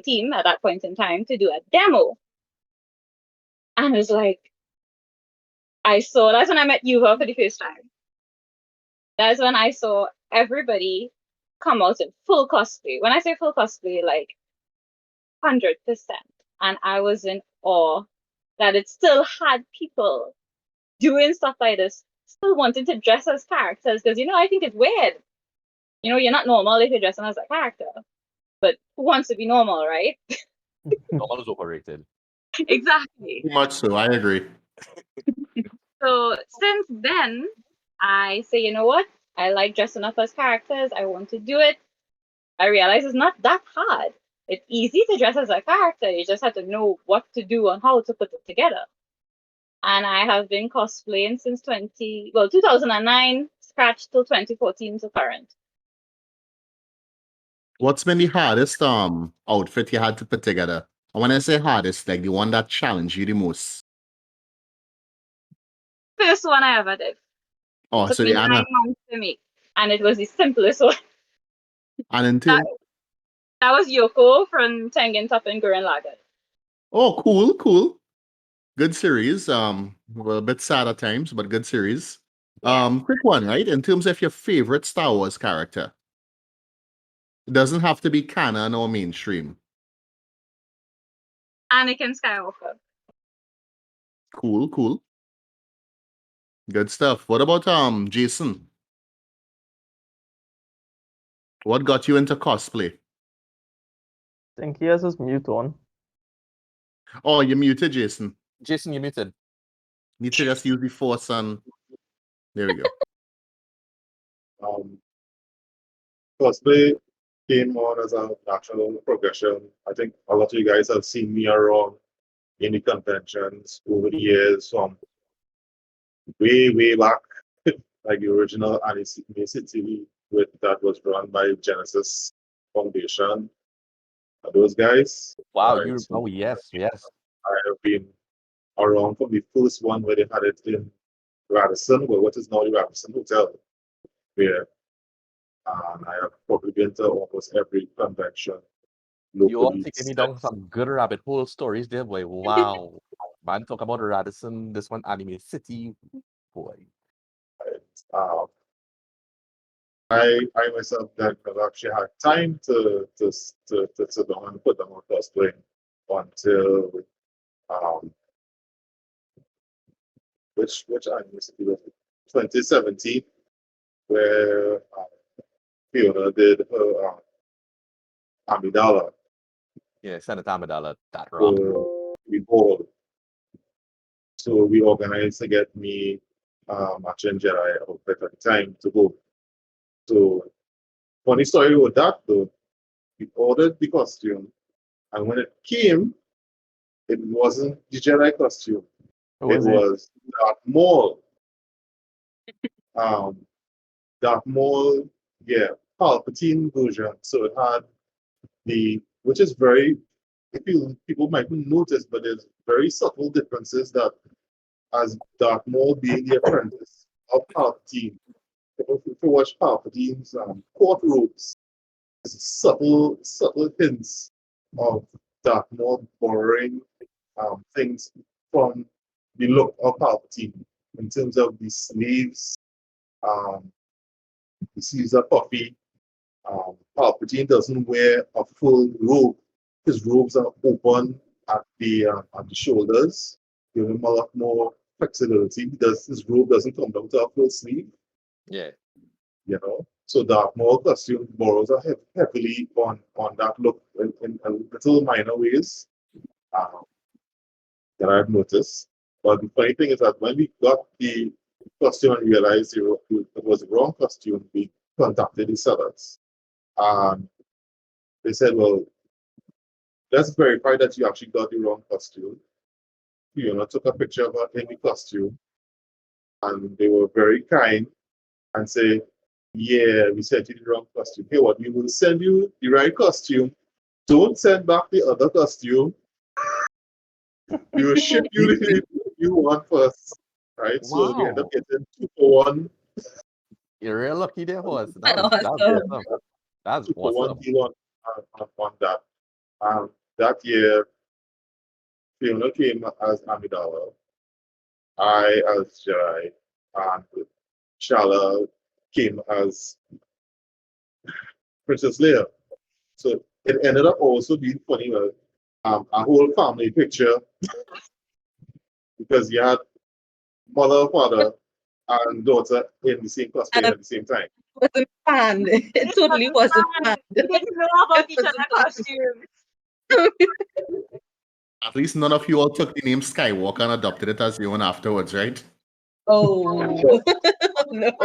team at that point in time to do a demo. And it was like, that's when I met Yuva for the first time. That's when I saw everybody come out in full cosplay. When I say full cosplay, like 100%. And I was in awe that it still had people doing stuff like this, still wanting to dress as characters. Because, I think it's weird. You're not normal if you're dressing as a character. But who wants to be normal, right? Normal is overrated. Exactly. Too much so, I agree. So since then, I say, you know what? I like dressing up as characters. I want to do it. I realize it's not that hard. It's easy to dress as a character. You just have to know what to do and how to put it together. And I have been cosplaying since 2009, scratch till 2014 to current. What's been the hardest outfit you had to put together? And when I say hardest, like the one that challenged you the most. First one I ever did. Oh, It took so me the 9 Anna. months to make. And it was the simplest one. And until That was Yoko from Tengen Top and Gurren Lagann. oh, cool. Good series. Well, a bit sad at times, but good series. Yeah. Quick one, right? In terms of your favorite Star Wars character. It doesn't have to be canon or mainstream. Anakin Skywalker. Cool. Good stuff. What about Jason? What got you into cosplay? I think he has his mute on. Oh, you muted Jason. Jason, you muted. Need to just use the force and there we go. Cosplay came on as a natural progression. I think a lot of you guys have seen me around in the conventions over the years from way back, like the original TV that was run by Genesis Foundation. Those guys. Wow, Right, so yes. I have been around from the first one where they had it in Radisson, well, what is now the Radisson Hotel, where I have probably been to almost every convention locally. You all taking me down some good rabbit hole stories there, boy. Wow. Man, talk about Radisson, this one Anime City, boy. I myself then have actually had time to sit down and put them on cosplay until which anime city was it? 2017, where Fiona did her Amidala. Yeah, Senator Amidala, that rock. We bought. So we organized to get me Action Jedi outfit at the time to go. So funny story with that though, we ordered the costume, and when it came, it wasn't the Jedi costume. It was Darth Maul. Darth Maul, yeah, Palpatine version. So it had which is very, people might notice, but there's very subtle differences that as Darth Maul being the apprentice of Palpatine, if you watch Palpatine's court robes, there's subtle hints of Darth Maul borrowing things from the look of Palpatine in terms of the sleeves. The sleeves are puffy. Palpatine doesn't wear a full robe. His robes are open at the shoulders, give him a lot more flexibility. His robe doesn't come down to a full sleeve. Yeah. So Darth Maul costume borrows heavily on that look in little minor ways that I've noticed. But the funny thing is that when we got the costume and realized it was the wrong costume, we contacted the sellers. They said, well, let's verify that you actually got the wrong costume. Took a picture of her in the costume, and they were very kind and say, yeah, we sent you the wrong costume. Hey, what? We will send you the right costume. Don't send back the other costume. We will ship you the new one first. Right? Wow. So we end up getting 2 for 1. You're real lucky there, horse. Awesome. That's awesome. Deal on that. That year, Fiona came as Amidala, I as Jai, and Shalla came as Princess Leia. So it ended up also being funny, a whole family picture because you had mother, father, and daughter in the same cosplay at the same time. Wasn't planned. It totally wasn't planned. They didn't know about each other's costumes. At least none of you all took the name Skywalker and adopted it as your own afterwards, right? Oh no. Never.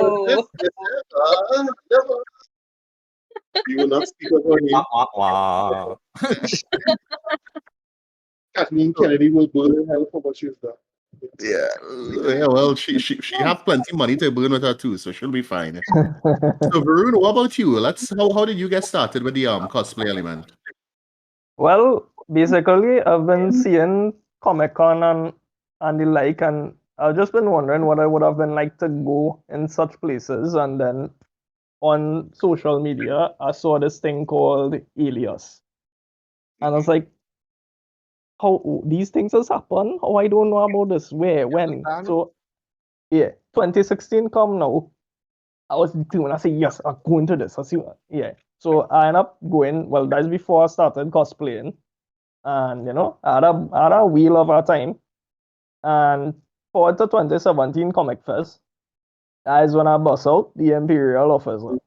You will not speak of her name. Wah, wah, wah. Kathleen Kennedy will burn in hell for what she's done. Yeah, well, she have plenty money to burn with her too, so she'll be fine. So Varun, what about you? How did you get started with the cosplay element? Well, basically, I've been seeing Comic Con and the like, and I've just been wondering what I would have been like to go in such places. And then on social media, I saw this thing called Alias, and I was like, "How these things has happened? How I don't know about this? Where? When?" So, yeah, 2016 come now. I was doing. I say yes, I'm going to this. I see. Yeah. So I end up going. Well, that's before I started cosplaying. And I had a wheel of our time. And forward to 2017 Comic Fest, that is when I bust out the Imperial Officer.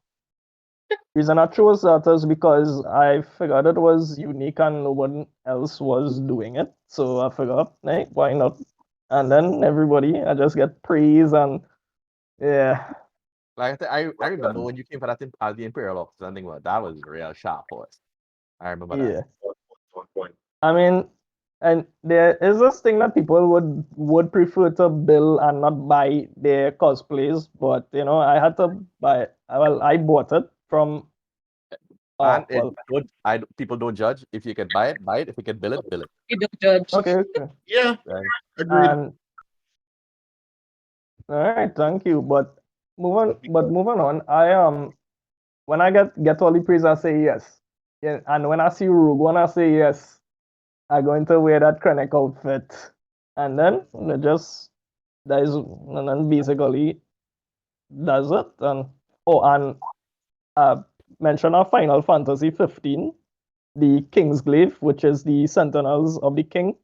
Reason I chose that is because I figured it was unique and no one else was doing it. So I figured, hey, why not? And then everybody, I just get praise and yeah. Like I remember when you came for that the Imperial Office, I think that was real sharp for us. I remember that. Yeah. One point. I mean, and there is this thing that people would prefer to build and not buy their cosplays, but I had to buy. Well, I bought it from. And people don't judge. If you can buy it, buy it. If you can bill it, bill it. You don't judge. Okay. Yeah, Right? agreed. And all right, thank you. But moving on, I when I get all the praise, I say yes. Yeah, and when I see Rogue One, I say yes. I'm going to wear that Krennic outfit, and then and then basically that's it. And mention of Final Fantasy 15, the Kingsglaive, which is the Sentinels of the King.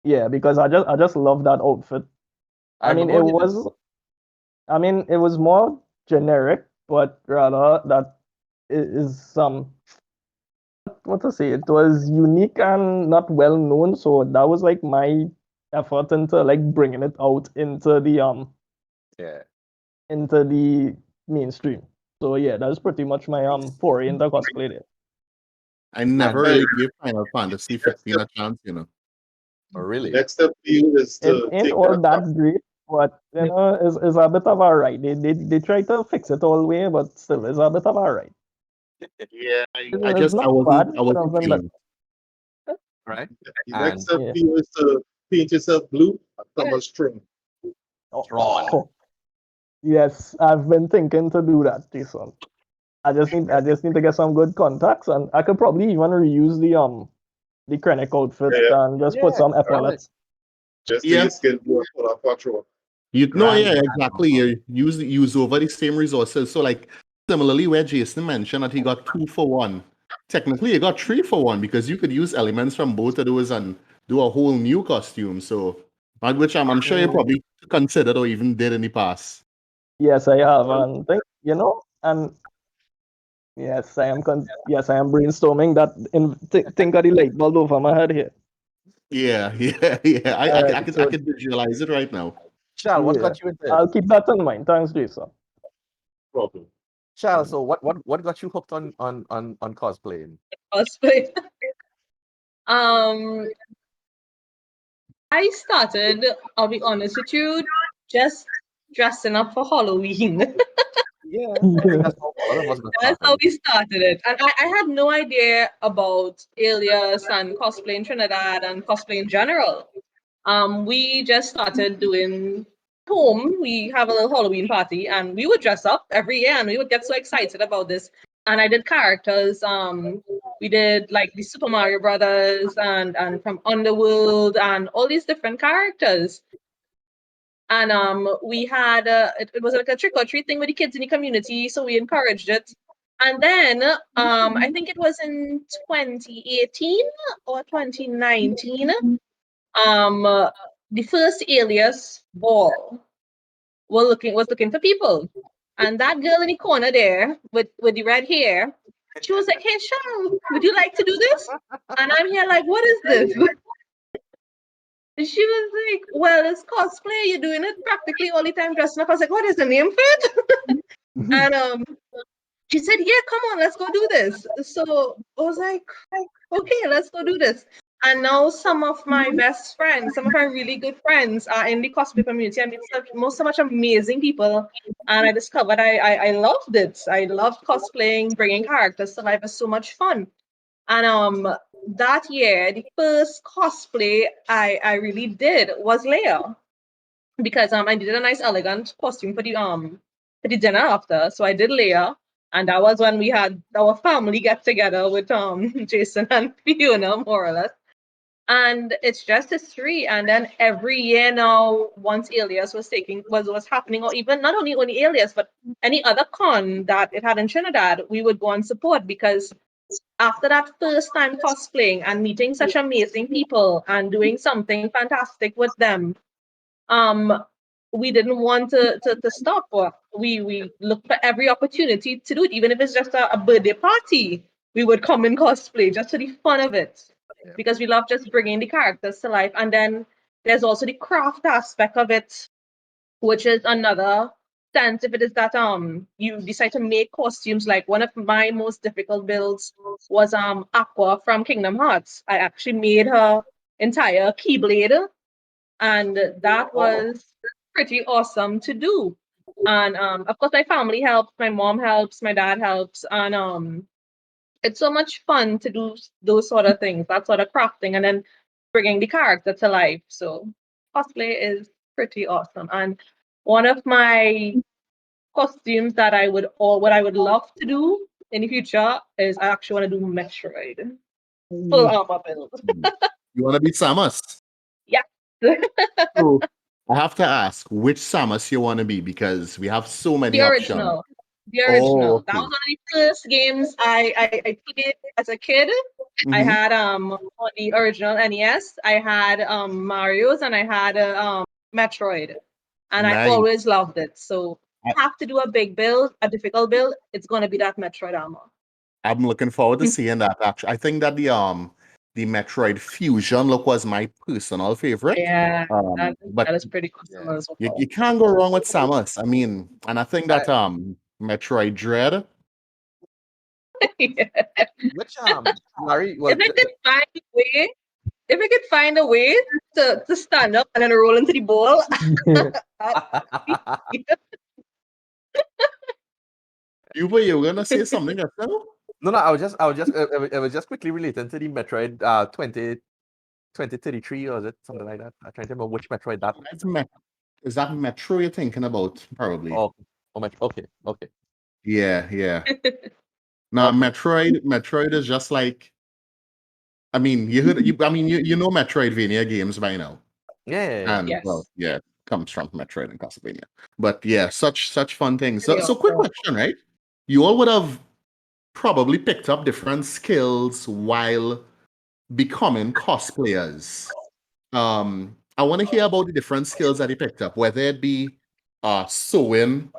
Yeah, because I just love that outfit. I mean, remember when you it was more generic, but rather that is some what to say. It was unique and not well known, so that was like my effort into like bringing it out into yeah. the mainstream. So yeah, that's pretty much my foray into cosplay there. I never And- really gave Final Fantasy 15 a chance, Oh, really? Next step for you is It to ain't take all that that great, but is a bit of alright. They try to fix it all way, but still it's a bit of alright. Yeah, It's I not bad. I wasn't something feeling. Right? The next And step yeah. for you is to paint yourself blue and come as string. Drawn. Yes, I've been thinking to do that, Jason. I just need to get some good contacts, and I could probably even reuse the Krennic outfit Yeah. and just put some epaulets. Just Yeah. your skin work for that patrol. Grand, Yeah, grand exactly. combo. You use over the same resources. So like similarly where Jason mentioned that he got 2 for 1. Technically you got 3 for 1 because you could use elements from both of those and do a whole new costume. So which I'm sure you probably considered or even did in the past. Yes, I have, and and yes, I am. Yes, I am brainstorming that. Think of the light bulb over my head here. Yeah. Alright, I so could visualize it right now. Shal, what yeah, got you into it? I'll keep that in mind. Thanks, Jason. Problem. Shal, so what got you hooked on cosplaying? Cosplay. I started, I'll be honest with you, just dressing up for Halloween. Yeah. I think that's how all of us got That's how started. we started it. And I had no idea about Alias and cosplay in Trinidad and cosplay in general. We just started doing home. We have a little Halloween party and we would dress up every year and we would get so excited about this And I did characters. We did like the Super Mario Brothers and from Underworld and all these different characters. And we had it was like a trick or treat thing with the kids in the community, so we encouraged it. And then I think it was in 2018 or 2019. The first Alias ball was looking for people, and that girl in the corner there with the red hair, she was like, "Hey, Shall, would you like to do this?" And I'm here like, "What is this?" And she was like, "Well, it's cosplay. You're doing it practically all the time dressing up." I was like, "What is the name for it?" And she said, "Yeah, come on, let's go do this." So I was like, "Okay, let's go do this." And now some of my best friends, some of my really good friends are in the cosplay community. I meet so much amazing people. And I discovered I loved it. I loved cosplaying, bringing characters to life. It was so much fun. And that year, the first cosplay I really did was Leia, because I did a nice elegant costume for the dinner after. So I did Leia, and that was when we had our family get together with Jason and Fiona, more or less. And it's just history. And then every year now, once Alias was happening, or even not only Alias, but any other con that it had in Trinidad, we would go and support, because after that first time cosplaying and meeting such amazing people and doing something fantastic with them, um, we didn't want to stop. We looked for every opportunity to do it, even if it's just a birthday party. We would come in cosplay just for the fun of it, Yeah. because we love just bringing the characters to life. And then there's also the craft aspect of it, which is another sense. If it is that you decide to make costumes, like one of my most difficult builds was Aqua from Kingdom Hearts. I actually made her entire keyblade, and that was pretty awesome to do. And of course my family helps, my mom helps, my dad helps, and it's so much fun to do those sort of things, that sort of crafting, and then bringing the character to life. So cosplay is pretty awesome. And one of my costumes that what I would love to do in the future is I actually want to do Metroid full armor build. You want to be Samus? Yeah. So I have to ask which Samus you want to be because we have so many The options. original. The Oh, original. That was okay. one of the first games I played as a kid. I Mhm. had on the original NES, I had Mario's, and I had Metroid. And I Nice. always loved it. So I- have to do a big build, a difficult build, it's gonna be that Metroid armor. I'm looking forward to seeing that. Actually, I think that the Metroid Fusion look was my personal favorite. Yeah, But that is pretty awesome Yeah. as you, well. you can't go wrong with Samus. I mean, and I think I, that Metroid Dread. which Larry, well, If I could find a way, if I could find a way to stand up and then roll into the ball, Yuva, you were gonna say something just now? no, it was just quickly related to the Metroid 2033, or is it something like that? I'm trying to remember which Metroid that. Is that Metro you're thinking about? Probably. Oh, okay, okay, Yeah, yeah. Now, okay. Metroid is just like. I mean, you heard. I mean, you know Metroidvania games by now, Yeah, yeah, yeah. and well, yes, yeah, comes from Metroid and Castlevania. But yeah, such fun things. pretty So quick awesome. question, right? You all would have probably picked up different skills while becoming cosplayers. I want to hear about the different skills that you picked up, whether it be sewing,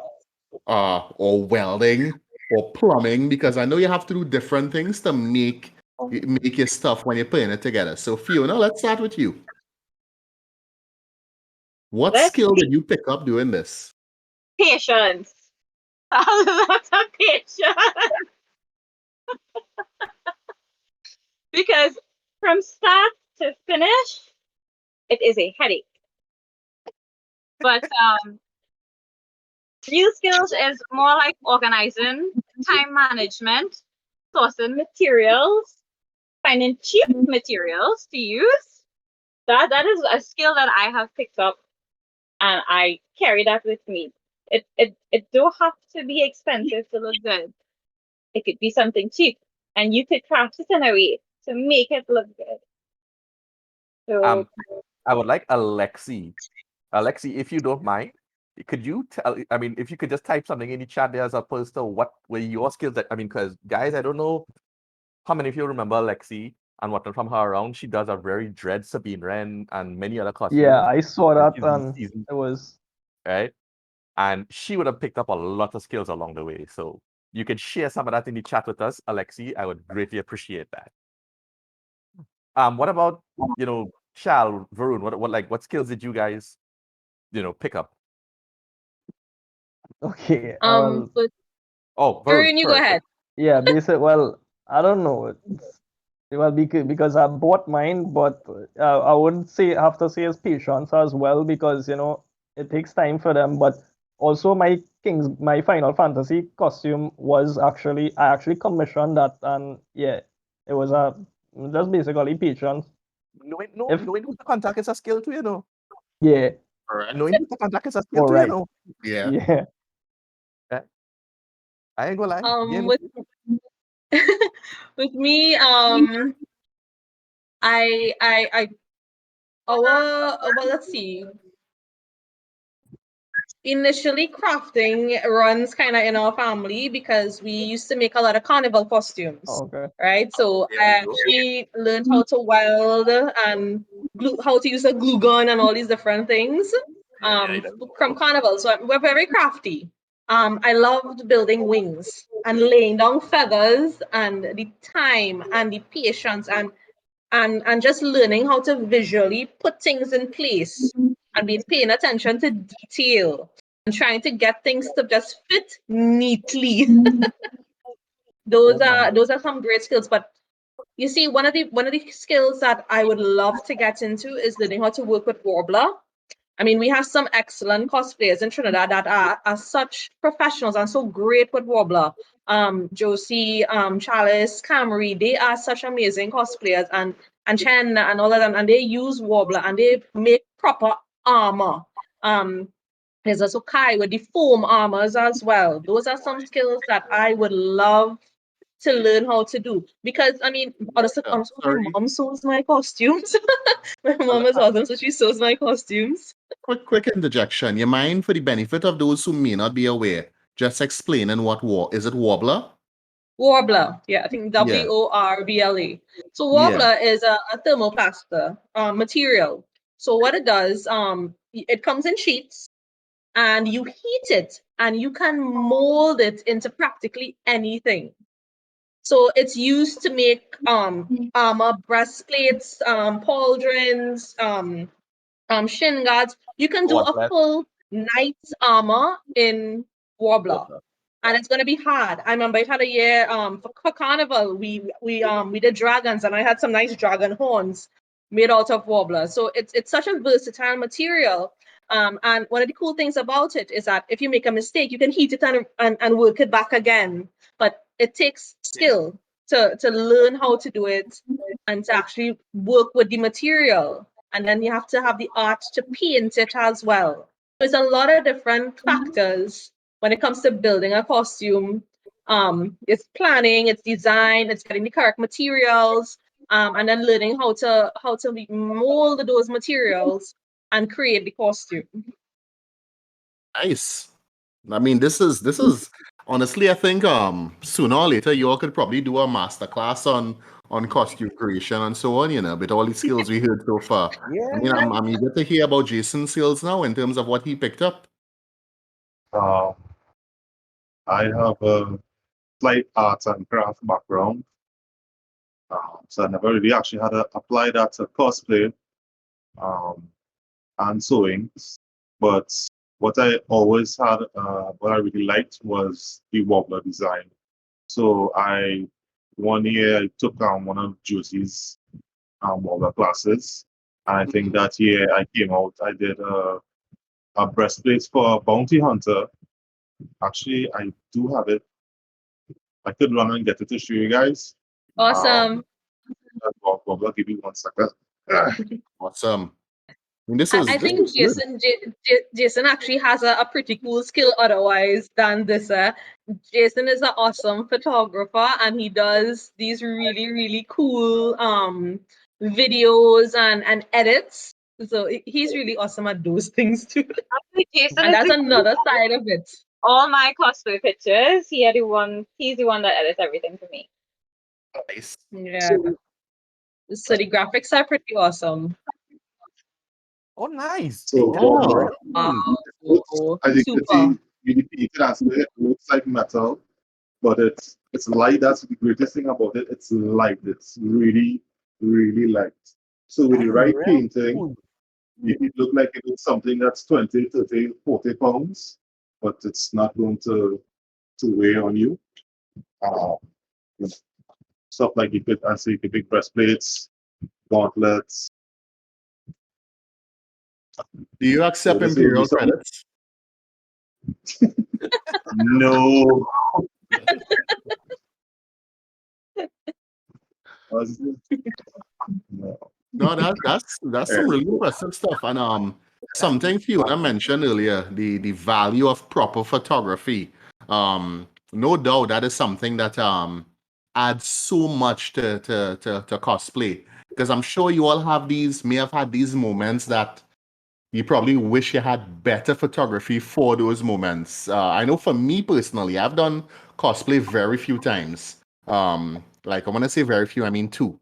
or welding, or plumbing, because I know you have to do different things to make your stuff when you're putting it together. So Fiona, let's start with you. What Let's skill see. did you pick up doing this? Patience. A lot of patience. Because from start to finish, it is a headache. But real skills is more like organizing, time management, sourcing materials, finding cheap materials to use. That is a skill that I have picked up, and I carry that with me. It don't have to be expensive to look good. It could be something cheap, and you could craft it in a way to make it look good. So I would like Alexi. Alexi, if you don't mind, could you tell? I mean, if you could just type something in the chat there as opposed to what were your skills that I mean, because guys, I don't know how many of you remember Alexi and what from her around. She does a very Dread Sabine Wren and many other costumes. Yeah, I saw that She's in and season, it was right? And she would have picked up a lot of skills along the way. So you could share some of that in the chat with us, Alexi. I would greatly appreciate that. What about Shal, Varun? What skills did you guys pick up? okay. But Oh, Varun Varun, you go first. ahead. Yeah, basic. Well, I don't know. Well, because I bought mine, but I wouldn't have to say it's patience as well because it takes time for them. But also my Final Fantasy costume was I actually commissioned that, and yeah, it was just basically patience. Knowing who to contact is a skill too. Yeah, Correct. Knowing who to contact is a skill all too. right. Yeah. Yeah. I ain't gonna lie. With with me, I well, let's see. Initially, crafting runs kind of in our family because we used to make a lot of carnival costumes, Okay. right? So There I we go. actually learned how to weld and how to use a glue gun and all these different things Yeah, from carnival. So we're very crafty. I loved building wings and laying down feathers and the time and the patience and just learning how to visually put things in place and being paying attention to detail and trying to get things to just fit neatly. Oh my. Those are some great skills. But you see, one of the skills that I would love to get into is learning how to work with Warbler. I mean, we have some excellent cosplayers in Trinidad that are such professionals and so great with Warbler. Josie, Chalice, Camry, they are such amazing cosplayers, and Chen and all of them, and they use Warbler and they make proper armor. There's also Kai with the foam armors as well. Those are some skills that I would love to learn how to do because I mean, honestly, my Sorry. mom sews my costumes. My mom is awesome, so she sews my costumes. Quick interjection. You mind for the benefit of those who may not be aware, just explaining what is it Warbler? Warbler, yeah, I think Yeah. Warbla. So Yeah. Warbler is a thermoplaster material. So what it does, it comes in sheets, and you heat it, and you can mold it into practically anything. So it's used to make armor, breastplates, pauldrons, shin guards. You can do a Gauntlet. full knight's armor in Warbler. Warbler. And it's gonna be hard. I remember it had a year for carnival. We did dragons, and I had some nice dragon horns made out of Warbler. So it's such a versatile material. And one of the cool things about it is that if you make a mistake, you can heat it and work it back again. But it takes skill to learn how to do it and to actually work with the material. And then you have to have the art to paint it as well. There's a lot of different factors when it comes to building a costume. It's planning, it's design, it's getting the correct materials, and then learning how to mold those materials and create the costume. Nice. I mean, this is honestly, I think sooner or later you all could probably do a master class on costume creation and so on, with all the skills we heard so far. I mean, I'm eager to hear about Jason's skills now in terms of what he picked up. I have a slight arts and craft background, so I never really actually had to apply that to cosplay and sewing. But what I always had, what I really liked was the wobbler design. So one year I took one of Josie's wobbler classes, and I think that year I came out, I did a breastplate for a bounty hunter. Actually, I do have it. I could run and get it to show you guys. Awesome. Wobbler, give me 1 second. Awesome. mean, this was I this think was good. Jason actually has a pretty cool skill otherwise than this. Jason is an awesome photographer and he does these really, really cool videos and edits. So he's really awesome at those things too. Actually, Jason And is that's the another side of it. all my cosplay pictures. He's the one that edits everything for me. Nice. Yeah. So the graphics are pretty awesome. Oh, nice. So, Oh. Wow. as you can Super. see, you can ask me, it looks like metal, but it's light. That's the greatest thing about it. It's light. It's really, really light. So with the right Unreal. painting, it look like it's something that's 20, 30, 40 pounds, but it's not going to weigh on you. Uh, Stuff like you could answer the big breastplates, gauntlets. Do you So accept this will be Imperial something. credits? No. No. No, that's some really impressive stuff. And something Fiona mentioned earlier, the value of proper photography. No doubt that is something that adds so much to cosplay. Because I'm sure you all may have had these moments that you probably wish you had better photography for those moments. I know for me personally, I've done cosplay very few times. Like I want to say very few, I mean two.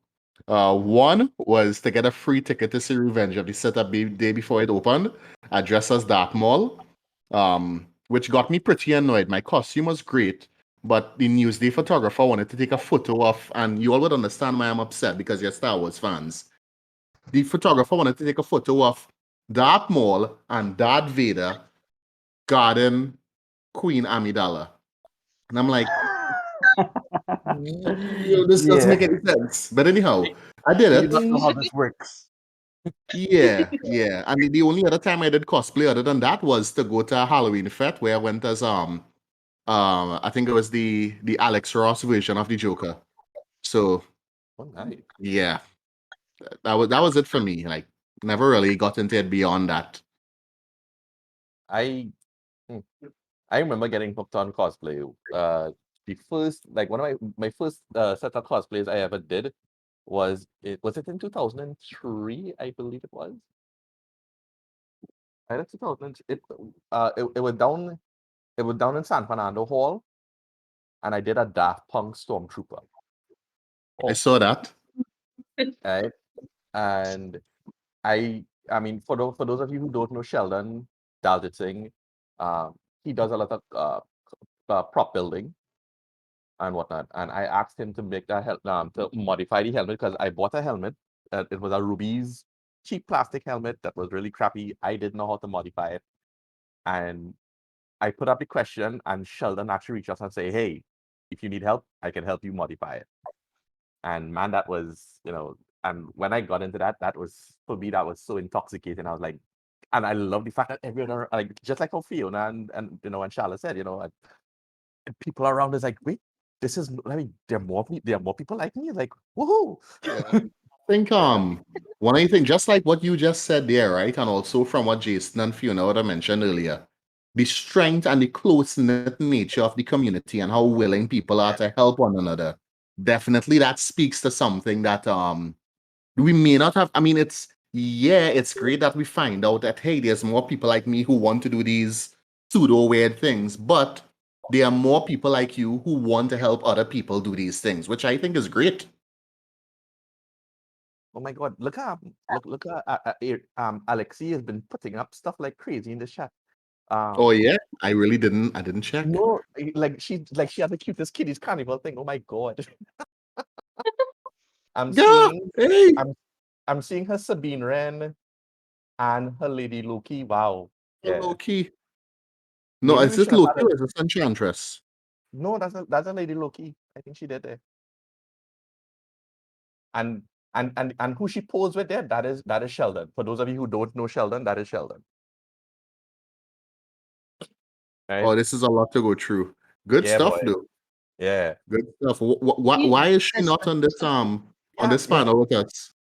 One was to get a free ticket to see Revenge of the Setup day before it opened. I dressed as Darth Maul, which got me pretty annoyed. My costume was great, but the Newsday photographer wanted to take a photo of, and you all would understand why I'm upset because you're Star Wars fans. The photographer wanted to take a photo of Darth Maul and Darth Vader guarding Queen Amidala. And I'm like, this doesn't make any sense. But anyhow, I did You it. not know how this works. Yeah. And the only other time I did cosplay other than that was to go to a Halloween fete where I went as I think it was the Alex Ross version of the Joker. So Oh, nice. yeah, that was it for me. Like never really got into it beyond that. I I remember getting hooked on cosplay. The first, like one of my first set of cosplays I ever did was it in 2003, I believe it was. Either 2000. It was down in San Fernando Hall, and I did a Daft Punk Stormtrooper. I saw that. Right? And I mean, for those of you who don't know Sheldon Dalditzing, he does a lot of prop building and whatnot. And I asked him to make that to modify the helmet because I bought a helmet. It was a Ruby's cheap plastic helmet that was really crappy. I didn't know how to modify it, and I put up the question, and Sheldon actually reached out and say, "Hey, if you need help, I can help you modify it." And man, that was, and when I got into that, that was for me, that was so intoxicating. I was like, and I love the fact that everyone like just like how Fiona and and Shalla said, and people around is like, wait, this is, I mean, there are more people like me. Like, woohoo! I think one of the things, just like what you just said there, right? And also from what Jason and Fiona would have mentioned earlier, the strength and the close-knit nature of the community and how willing people are to help one another. Definitely that speaks to something that we may not have. I mean, it's great that we find out that hey, there's more people like me who want to do these pseudo weird things, but there are more people like you who want to help other people do these things, which I think is great. Oh my God, look at Alexi has been putting up stuff like crazy in the chat. Oh yeah, I didn't check. No, like she has the cutest kitties carnival thing. Oh my God. I'm Yeah, seeing hey, I'm seeing her Sabine Wren and her Lady Loki. Wow. Yeah. Loki. No, Maybe is we this should have had Loki or is this Enchantress? No, that's a Lady Loki. I think she did it. And and who she posed with there, that is Sheldon. For those of you who don't know Sheldon, that is Sheldon. Right? Oh, this is a lot to go through. Good Yeah, stuff, boy. though. Yeah. Good stuff. Why is she not on this Yeah, panel with us?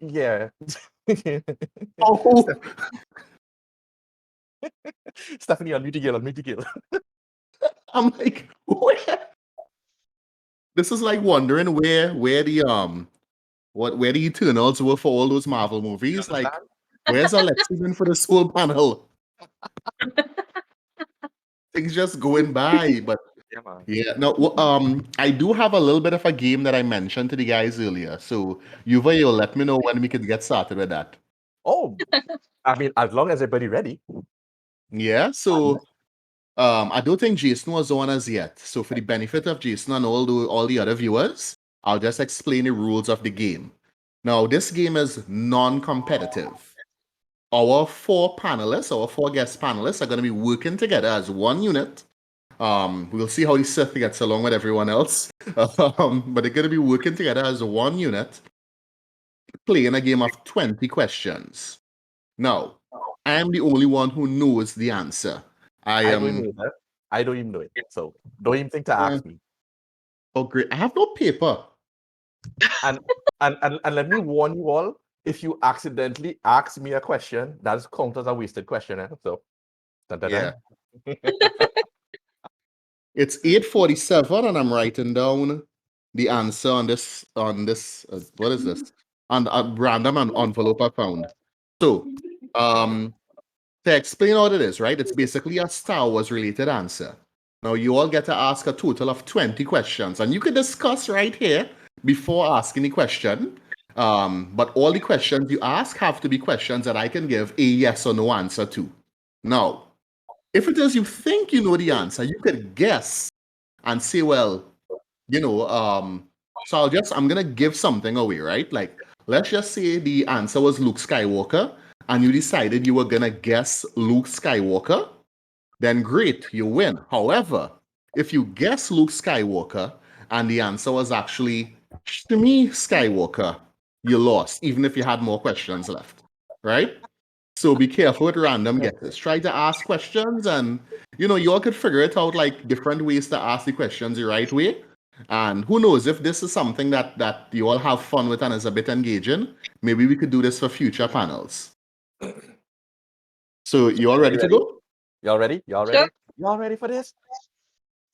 yeah. Oh, Stephanie, unmute again, unmute again. I'm like, where? This is like wondering where the where the Eternals were for all those Marvel movies. Like, understand? where's Alexi been for this whole panel? Things just going by, but Yeah, man. yeah. No, I do have a little bit of a game that I mentioned to the guys earlier. So Yuva, you'll let me know when we can get started with that. Oh, I mean, as long as everybody ready. Yeah. So I don't think Jason was on as yet. So for the benefit of Jason and all the other viewers, I'll just explain the rules of the game. Now, this game is non-competitive. Our four guest panelists are going to be working together as one unit. We'll see how the Sith gets along with everyone else. But they're going to be working together as one unit, playing a game of 20 questions. Now, I am the only one who knows the answer. I I don't even am. know that. I don't even know it. So don't even think to Uh, ask me. oh, great. I have no paper. And and let me warn you all, if you accidentally ask me a question, that's count as a wasted question. So dun, dun, dun. It's 8:47, and I'm writing down the answer on this what is this? On a random envelope I found. So, to explain what it is, right? It's basically a Star Wars related answer. Now, you all get to ask a total of 20 questions, and you can discuss right here before asking the question. But all the questions you ask have to be questions that I can give a yes or no answer to. Now, if it is you think you know the answer, you could guess and say, well, so I'm gonna give something away, right? Like, let's just say the answer was Luke Skywalker, and you decided you were gonna guess Luke Skywalker, then great, you win. However, if you guess Luke Skywalker and the answer was actually Shmi Skywalker, you lost, even if you had more questions left, right? So be careful with random guesses. Try to ask questions, and you all could figure it out, like different ways to ask the questions the right way. And who knows, if this is something that you all have fun with and is a bit engaging, maybe we could do this for future panels. So you all ready to go? Y'all ready? Y'all Sure. ready? Y'all ready for this?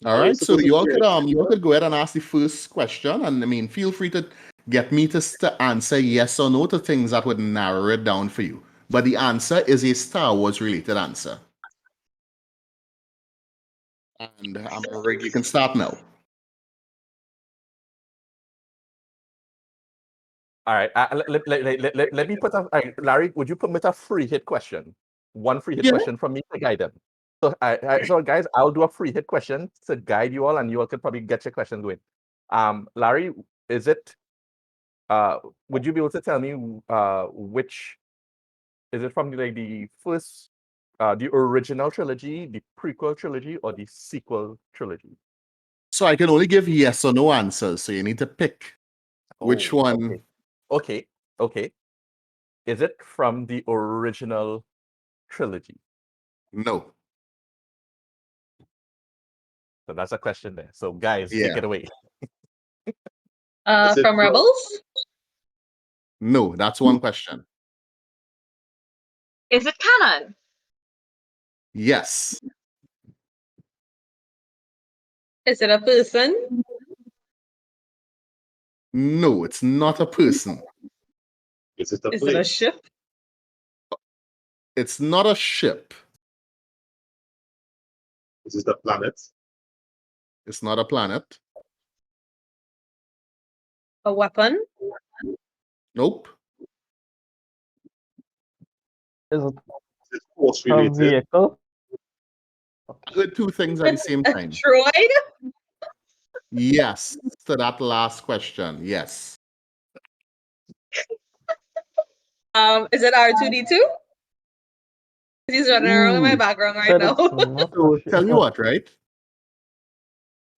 All Are we right. So supposed to you all create could go ahead and ask the first question, and I mean, feel free to get me to answer yes or no to things that would narrow it down for you. But the answer is a Star Wars related answer. And I'm ready. You can start now. All right. Let me put a Larry, would you permit a free hit question? One free hit Yeah. question from me to guide them. So so guys, I'll do a free hit question to guide you all, and you all could probably get your questions going. Larry, is it would you be able to tell me which is it from the first the original trilogy, the prequel trilogy, or the sequel trilogy? So I can only give yes or no answers. So you need to pick which Oh, one. okay. Is it from the original trilogy? No. So that's a question there. So guys, take Yeah. it away. Is it From from- Rebels? No. That's one question. Is it canon? Yes. Is it a person? No. It's not a person. Is it a Is it a place? ship? It's not a ship. Is it a planet? It's not a planet. A weapon? Nope. Is it Is it force a related? vehicle? I heard two things at the same A time. droid? Yes. To that last question. Yes. Is it R2D2? He's running around in my Ooh. background right Said now. it's not So a tell you ship. what, right?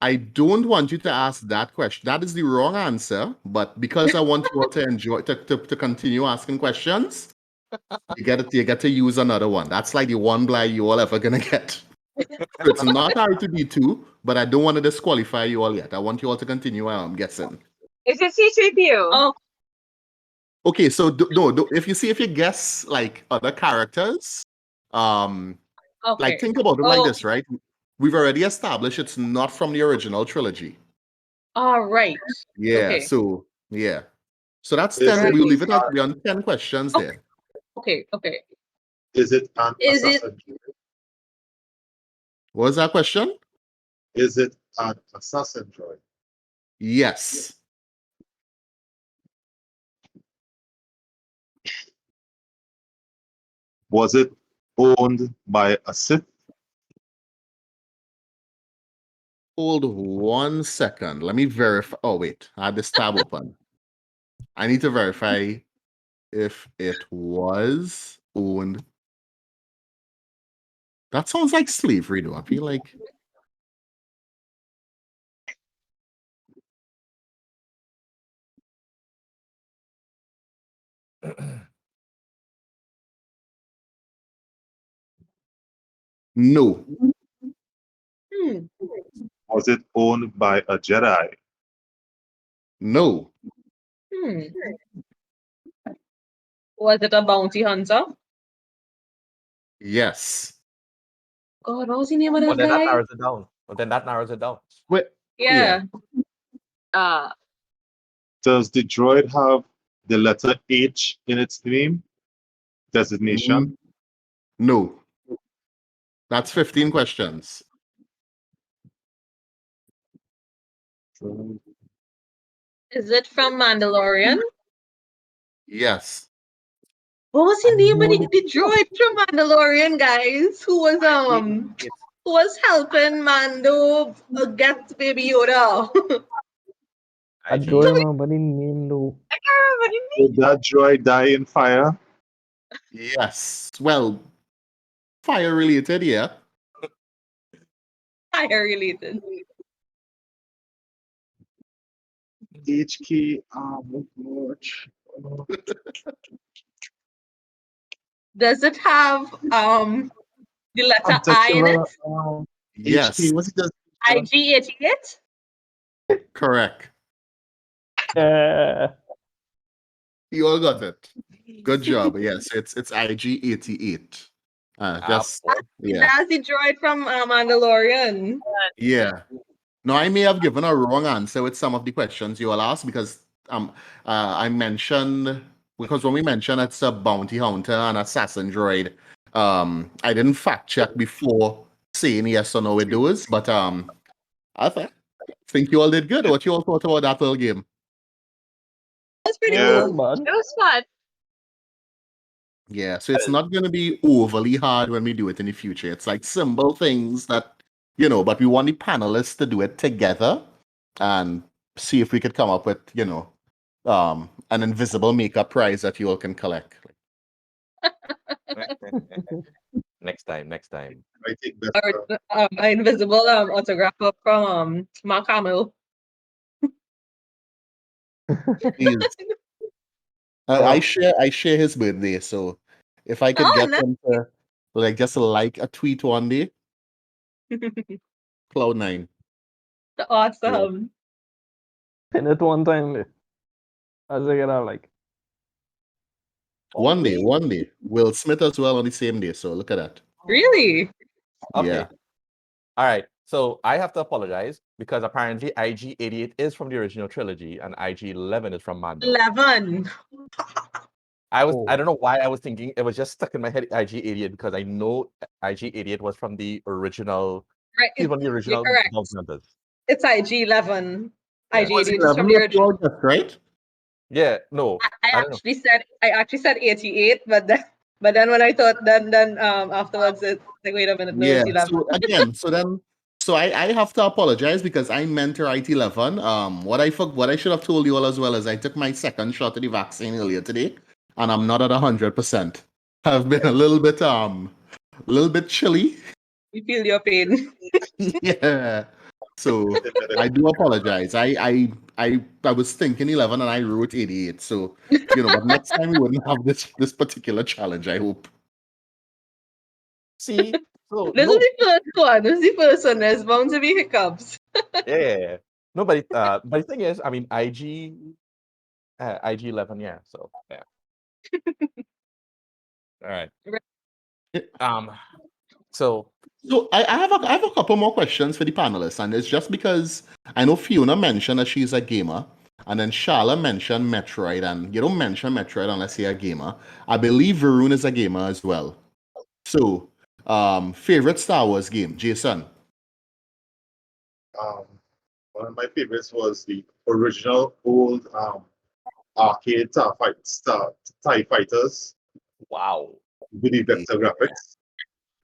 I don't want you to ask that question. That is the wrong answer. But because I want you all to enjoy to continue asking questions, you get to use another one. That's like the one blind you all ever gonna get. So it's not R2D2, but I don't want to disqualify you all yet. I want you all to continue guessing. Is it C3PO? Oh, Okay, so if you guess like other characters, like Okay. think about it like Oh, this, right? We've already established it's not from the original trilogy. all right. Yeah, Okay. so yeah. So that's Is 10. Right. We'll leave it at we're on 10 questions there. Okay. Okay. Is it an Is it assassin droid? What was that question? Is it an assassin droid? Yes. Was it owned by a Sith? Hold 1 second. Let me verify. Oh, wait. I had this tab open. I need to verify if it was owned. That sounds like slavery, though. I feel like. No. hmm, Was it owned by a Jedi? No. hmm. Was it a bounty hunter? Yes. God, what was the name of Well, that then that guy? narrows it down. Well, then that narrows it down. Wait. Yeah. Does the droid have the letter H in its name? Designation? No. That's 15 questions. Is it from Mandalorian? Yes. What was the name of the droid from Mandalorian, guys? Who was helping Mando get Baby Yoda? I don't remember the name though. I can't remember the name. Did that droid die in fire? Yes. Well, fire related, yeah. Fire related. HK, Does it have the letter I in Killer, it? Yes. HK, what's it does? IG-88? Correct. Uh, You all got it. Good job. Yes, it's IG-88. Just yeah. That's the droid from Mandalorian. Yeah. No, I may have given a wrong answer with some of the questions you all asked because I mentioned because when we mentioned it's a bounty hunter and assassin droid, I didn't fact check before saying yes or no with those, but think you all did good. What you all thought about that little game? That's pretty Yeah. cool. bad. It was fun. Yeah, so it's not going to be overly hard when we do it in the future. It's like simple things that, but we want the panelists to do it together and see if we could come up with, an invisible makeup prize that you all can collect. Next time. I think Or that's an invisible autograph from Mark Hamill. Please. I share his birthday, so if I could Oh, get nice. him to just like a tweet one day, Cloud9. Awesome. Pin it one time there. As I get out like One day. Will Smith as well on the same day. So look at that. Really? Okay. Yeah. All right. So I have to apologize because apparently IG-88 is from the original trilogy and IG-11 is from Mando. 11. I Oh. don't know why I was thinking it was just stuck in my head IG-88 because I know IG-88 was from the original. Right. He's from the original You're correct. Bounty Hunters. It's IG-11. Yeah. IG-88 is from the original. Right? Yeah, no. I don't know. actually said 88, but then when I thought then afterwards it's like, wait a minute, no, Yeah. it's 11. So again, so I have to apologize because I meant to write 11. What I should have told you all as well is I took my second shot of the vaccine earlier today, and I'm not at 100%. I've been a little bit chilly. We feel your pain. Yeah. So I do apologize. I was thinking 11 and I wrote 88. So but next time we wouldn't have this particular challenge, I hope. See, so This no, is the first one. This is the first one. There's bound to be hiccups. yeah. No, but the thing is, I mean, IG-11, yeah. So yeah. All right. Yeah. So So I have a couple more questions for the panelists, and it's just because I know Fiona mentioned that she's a gamer, and then Shalla mentioned Metroid, and you don't mention Metroid unless you're a gamer. I believe Varun is a gamer as well. So, favorite Star Wars game, Jason. One of my favorites was the original old arcade TIE Fighters wow. with the vector graphics.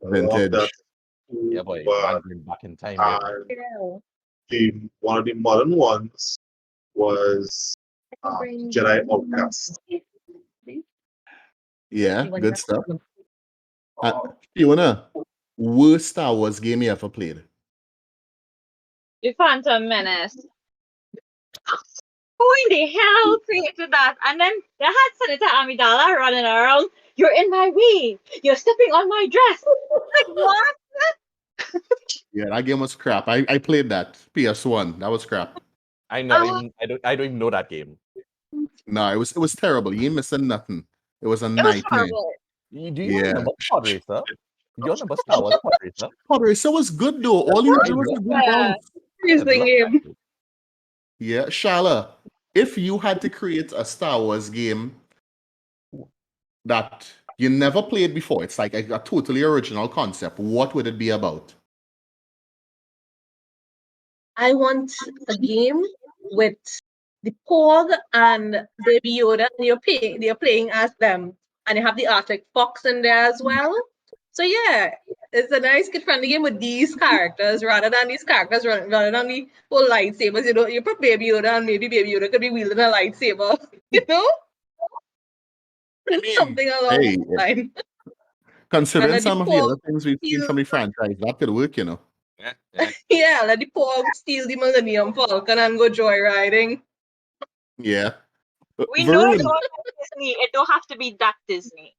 I love that. Vintage. Yeah, boy. But Man, back in time. Yeah. Yeah. one of the modern ones was Jedi Outcast. Yeah, good stuff. Fiona, worst Star Wars game you ever played? The Phantom Menace. Who in the hell created that? And then they had Senator Amidala running around. You're in my way. You're stepping on my dress. Like what? Yeah, that game was crap. I played that PS1. That was crap. I don't even know that game. No, it was terrible. You ain't missing nothing. It was a It was nightmare. horrible. Do you Yeah. remember Pod Racer? Do you remember Star Wars Pod Racer? Pod Racer was good though. All you had was a good Yeah. bounce. Amazing game. Yeah, Shala, if you had to create a Star Wars game that you never played before, it's like a totally original concept, what would it be about? I want a game with the Porg and Baby Yoda, and you're playing as them, and you have the Arctic Fox in there as well. So yeah, it's a nice kid-friendly game with these characters rather than these characters rather than the whole lightsabers. You know, you put Baby Yoda, and maybe Baby Yoda could be wielding a lightsaber. You know, something along Hey, that line. considering let the some of the Porg other things we've seen steal- from the franchise, that could work, you know. Yeah, yeah. Yeah, let the Porg steal the Millennium Falcon and go joyriding. Yeah. We know it's Varun, all Disney. It don't have to be that Disney.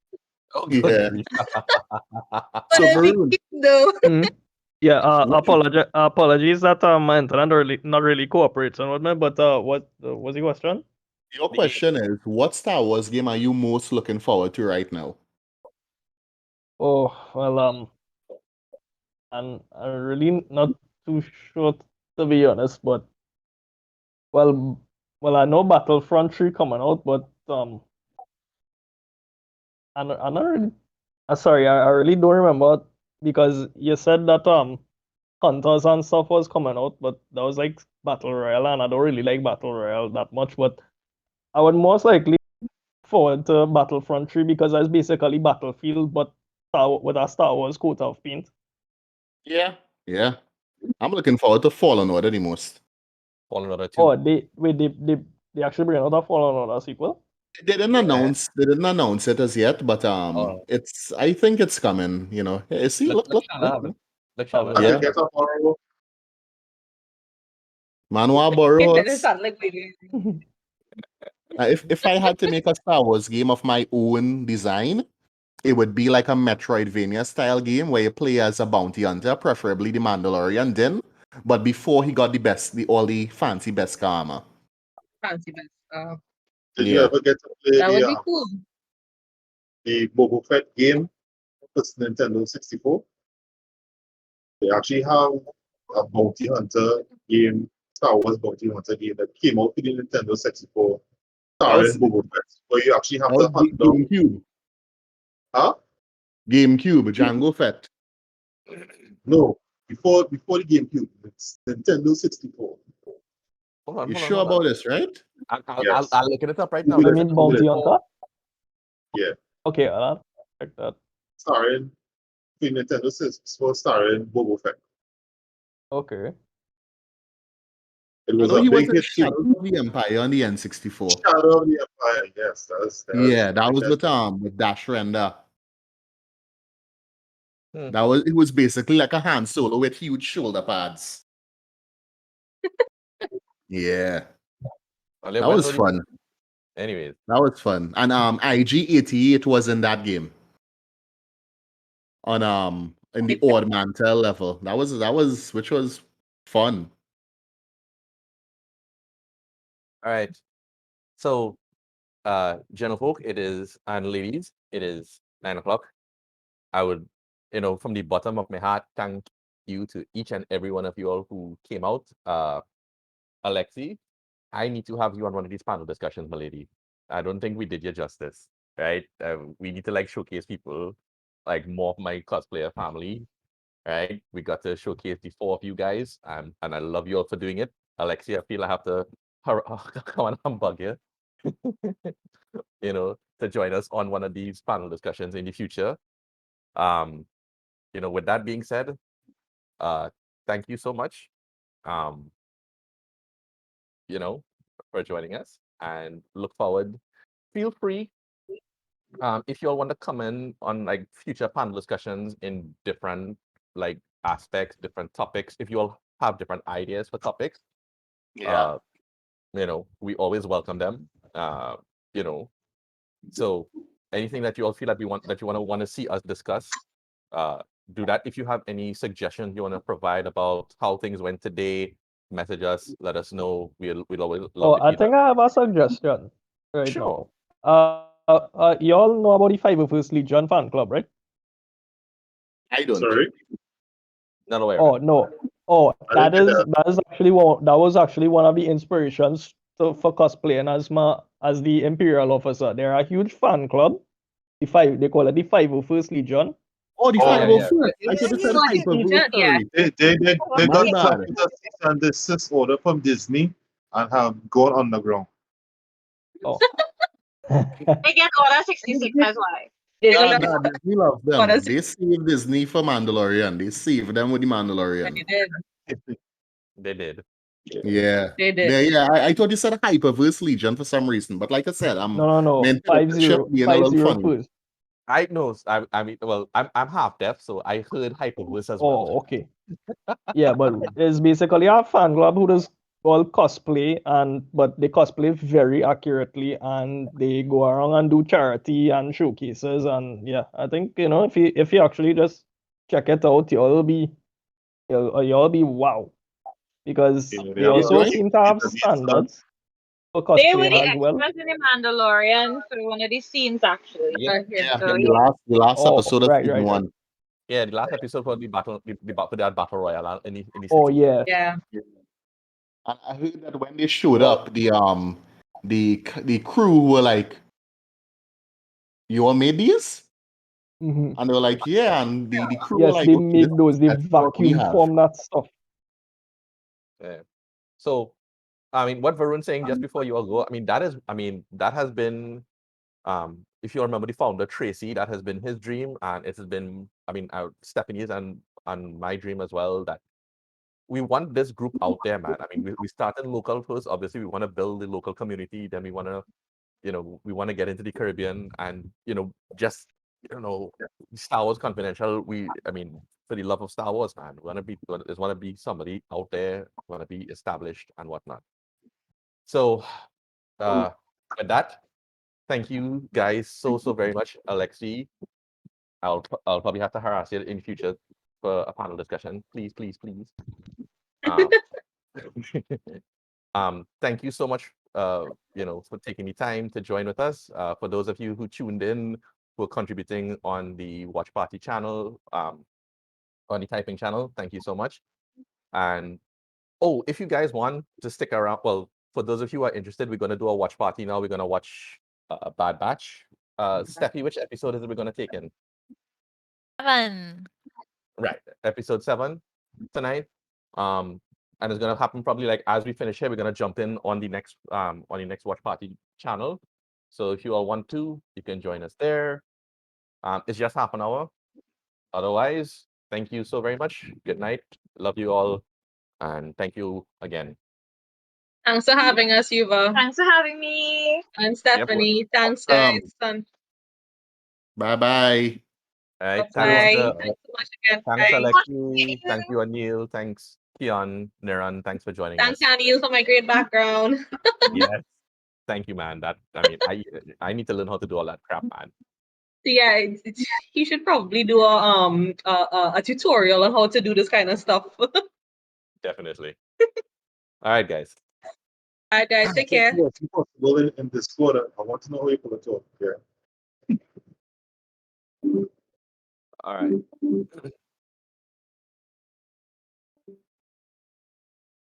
Oh, good Yeah. grief. But So then Varun, though. Yeah, What- apologies that my internet not really cooperates with me, but what was the question? your question is, what Star Wars game are you most looking forward to right now? Oh, well, and I'm really not too sure to be honest, but well, I know Battlefront 3 coming out, but I'm not really. Sorry, I really don't remember because you said that Hunters and stuff was coming out, but that was like Battle Royale, and I don't really like Battle Royale that much. But I would most likely look forward to Battlefront 3 because that's basically Battlefield, but with a Star Wars coat of paint. Yeah. Yeah. I'm looking forward to Fallen Order the most. Fallen Order 2. Oh, they actually bring out a Fallen Order sequel. They didn't announce it as yet, but Oh. it's I think it's coming, you know. Hey, see, look. Shalla have it. Look, Shalla. Yeah. I get up tomorrow. Manwa borrow It us. sounds like baby. If I had to make a Star Wars game of my own design, it would be like a Metroidvania style game where you play as a bounty hunter, preferably the Mandalorian Din, but before he got all the fancy best armor. Fancy best. Did you Yeah. ever get to play That would be cool. the Boba Fett game for Nintendo 64? They actually have a bounty hunter game, Star Wars bounty hunter game that came out for the Nintendo 64, starring was- Boba Fett, where you actually have That to was hunt down. GameCube. Huh? GameCube, Django Fett. No, before the GameCube, it's Nintendo 64. Hold on, You hold on, sure hold on. about this, right? Yes. I'll look it up right now. Google I it. mean Bounty Hunter? Yeah. Okay, I'll check that. Starring the Nintendo 64, starring Boba Fett. Okay. It I was know a he was big in hit. Shadow of the Empire on the N64. Shadow of the Empire. Yes, that Yeah, that was that's- with Dash Render. Hmm. It was basically like a Han Solo with huge shoulder pads. Yeah, that was fun. Anyways, That was fun. And IG-88 was in that game. On in the odd mantle level. That was which was fun. all right. So gentlefolk, it is, and ladies, it is 9 o'clock. I would, from the bottom of my heart, thank you to each and every one of you all who came out. Alexi, I need to have you on one of these panel discussions, my lady. I don't think we did you justice, right? We need to like showcase people, like more of my cosplayer family, right? We got to showcase the four of you guys, and I love you all for doing it. Alexi, I feel I have to come on and bug you, to join us on one of these panel discussions in the future. With that being said, thank you so much, for joining us, and look forward. Feel free, if you all want to come in on like future panel discussions in different like aspects, different topics. If you all have different ideas for topics, Yeah. we always welcome them. So anything that you all feel like that you want to see us discuss, do that. If you have any suggestions you want to provide about how things went today, message us, let us know. We'll always love to I hear think that. I have a suggestion right Sure. now. You all know about the 501st Legion fan club, right? I don't. Sorry. Not aware. Oh no. Oh, I that didn't is get that is actually that was actually one of the inspirations for cosplaying as the Imperial officer. They're a huge fan club. They call it the 501st Legion. Oh, the Oh, yeah, 501st. yeah. I thought you Yeah, said yeah, yeah. Hyperverse. Yeah. Sorry. They My got bad. something to cease and desist order from Disney and have gone underground. Oh. They get order 66 as well. God, Disney. Disney love But them. as They saved Disney for Mandalorian. They saved them with the they Mandalorian. did, They did. Yeah. they did. I thought you said Hyperverse Legion for some reason, but like I said, I'm No. meant to 50 being a little 50 funny. first. I know. I mean, well, I'm half deaf, so I heard Hyperverse as well. Oh, okay. Yeah, but it's basically a fan club who does all cosplay but they cosplay very accurately and they go around and do charity and showcases, and yeah, I think if you actually just check it out, you'll be wow, because Yeah, they they have You a also join? seem to have database, huh? standards for They were cosplaying the as well. extras in the Mandalorian for one of the scenes, actually. Yeah, Yeah. Yeah, So, in yeah. the last Oh, episode of season right. one. yeah. The last episode for the battle, for that battle royale in the Oh city. yeah. Yeah. And I heard that when they showed up, the crew were like, "You all made these?" Hmm. And they were like, "Yeah." And the crew were Yes, like, they "Okay, this make those. They is what we vacuum have." form that stuff. Yeah. So, I mean, what Varun saying just before you all go, that has been, if you remember the founder Tracy, that has been his dream, and it has been, Stephanie's and my dream as well. That we want this group out there, man. I mean, we started local first. Obviously, we want to build the local community. Then we want to, get into the Caribbean, and just Star Wars Confidential. For the love of Star Wars, man, we want to be somebody out there, want to be established and whatnot. So, with that, thank you guys so very much, Alexi. I'll probably have to harass you in future for a panel discussion. Please. Um, thank you so much, for taking the time to join with us. For those of you who tuned in, who are contributing on the Watch Party channel, on the typing channel, thank you so much. And if you guys want to stick around, well, for those of you who are interested, we're going to do a watch party now. We're going to watch Bad Batch. Steffi, which episode is it we're going to take in? 7. Right, episode 7 tonight. And it's gonna happen probably like as we finish here, we're gonna jump in on the next watch party channel. So if you all want to, you can join us there. It's just half an hour. Otherwise, thank you so very much. Good night. Love you all, and thank you again. Thanks for having us, Yuva Thanks for having me. and Stephanie. Thanks, Awesome. guys. And Bye-bye. All right, bye. thanks, Thanks so much again. thanks Bye. Alexi, thank you Aniel, thanks Kian, Niran, thanks for joining Thanks, us. Aniel, for my great background. Yes, thank you, man. I need to learn how to do all that crap, man. So yeah, you should probably do a tutorial on how to do this kind of stuff. Definitely. All right, guys. All right, guys, take care. What's possible in this quarter? I want to know how you pull it off. Yeah. All right.